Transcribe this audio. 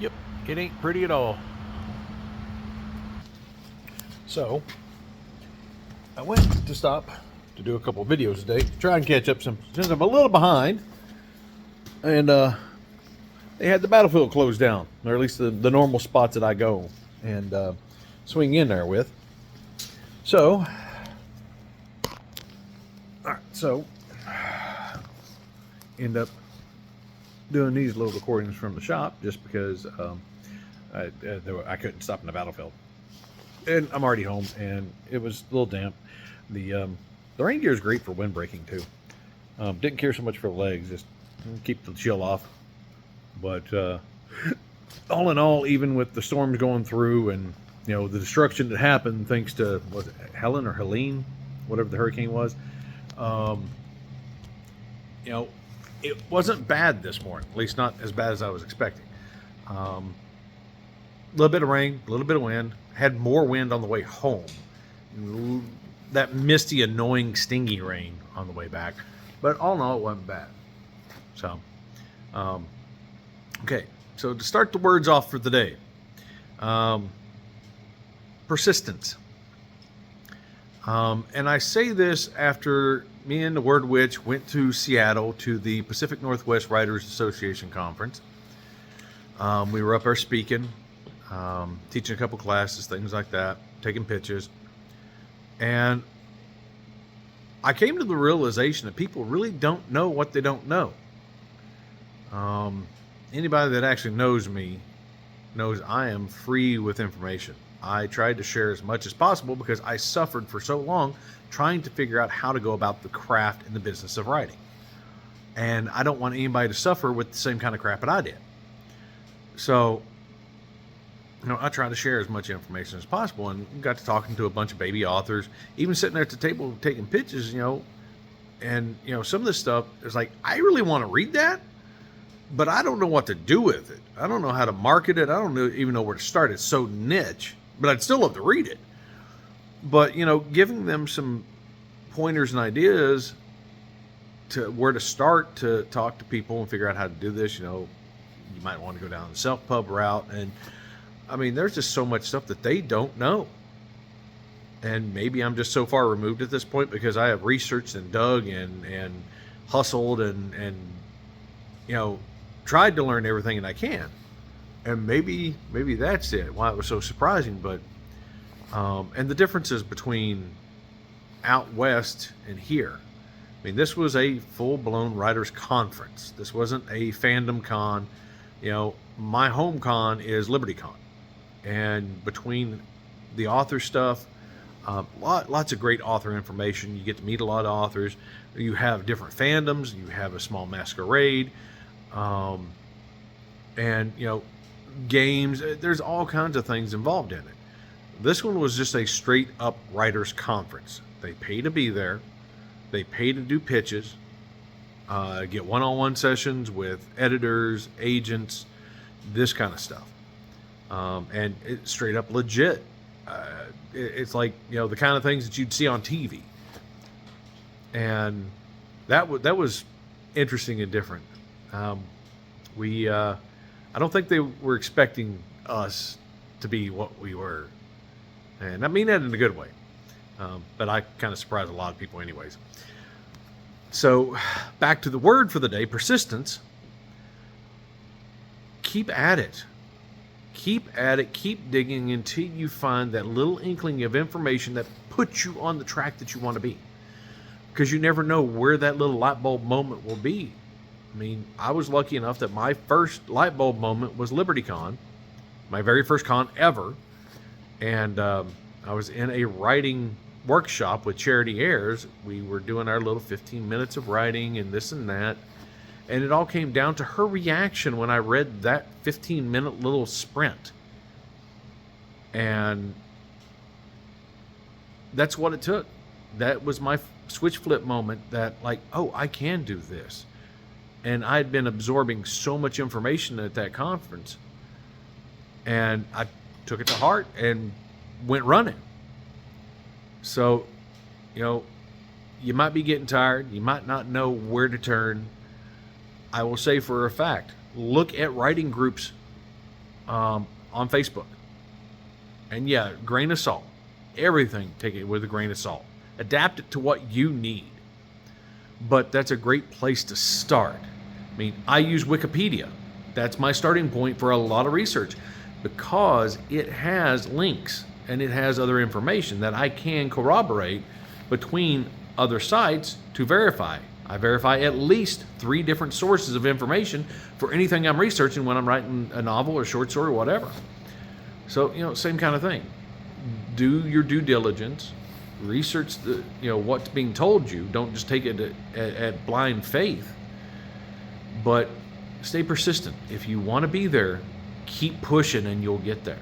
Yep, it ain't pretty at all. So, I went to stop to do a couple of videos today to try and catch up since I'm a little behind. And they had the battlefield closed down, or at least the normal spots that I go and swing in there with. So, end up doing these little recordings from the shop just because I couldn't stop in the battlefield. And I'm already home, and it was a little damp. The rain gear is great for wind breaking too. Didn't care so much for the legs, just keep the chill off. But all in all, even with the storms going through and the destruction that happened thanks to, was it Helen or Helene, whatever the hurricane was, it wasn't bad this morning, at least not as bad as I was expecting. A little bit of rain, a little bit of wind. Had more wind on the way home. That misty, annoying, stingy rain on the way back. But all in all, it wasn't bad. So, okay. So to start the words off for today, persistence. And I say this after me and the Word Witch went to Seattle to the Pacific Northwest Writers Association conference. We were up there speaking, teaching a couple classes, things like that, taking pictures. And I came to the realization that people really don't know what they don't know. Anybody that actually knows me knows I am free with information. I tried to share as much as possible because I suffered for so long trying to figure out how to go about the craft and the business of writing. And I don't want anybody to suffer with the same kind of crap that I did. So, I try to share as much information as possible, and got to talking to a bunch of baby authors, even sitting there at the table taking pictures, and some of this stuff is like, I really want to read that, but I don't know what to do with it. I don't know how to market it. I don't even know where to start. It's so niche, but I'd still love to read it. But, giving them some pointers and ideas to where to start to talk to people and figure out how to do this, you might want to go down the self-pub route. And I mean, there's just so much stuff that they don't know. And maybe I'm just so far removed at this point because I have researched and dug and hustled and tried to learn everything that I can. And maybe that's it, why it was so surprising. But and the differences between out west and here. I mean, this was a full-blown writers conference. This wasn't a fandom con. My home con is Liberty Con. And between the author stuff, lots of great author information. You get to meet a lot of authors. You have different fandoms. You have a small masquerade. And, games. There's all kinds of things involved in it. This one was just a straight up writers conference. They pay to be there. They pay to do pitches. Get one-on-one sessions with editors, agents, this kind of stuff. And it's straight up legit. It's like, the kind of things that you'd see on TV. And that was interesting and different. I don't think they were expecting us to be what we were. And I mean that in a good way. But I kind of surprised a lot of people anyways. So back to the word for the day, persistence. Keep at it. Keep at it. Keep digging until you find that little inkling of information that puts you on the track that you want to be. Because you never know where that little light bulb moment will be. I mean, I was lucky enough that my first light bulb moment was LibertyCon, my very first con ever. And I was in a writing workshop with Charity Ayers. We were doing our little 15 minutes of writing and this and that. And it all came down to her reaction when I read that 15-minute little sprint. And that's what it took. That was my switch flip moment that, like, oh, I can do this. And I'd been absorbing so much information at that conference. And I took it to heart and went running. So, you might be getting tired. You might not know where to turn. I will say for a fact, look at writing groups on Facebook. And yeah, grain of salt. Everything, take it with a grain of salt. Adapt it to what you need. But that's a great place to start. I mean, I use Wikipedia. That's my starting point for a lot of research because it has links and it has other information that I can corroborate between other sites to verify. I verify at least 3 different sources of information for anything I'm researching when I'm writing a novel or short story or whatever. So, same kind of thing. Do your due diligence, research what's being told you. Don't just take it at blind faith, but stay persistent. If you want to be there, keep pushing and you'll get there.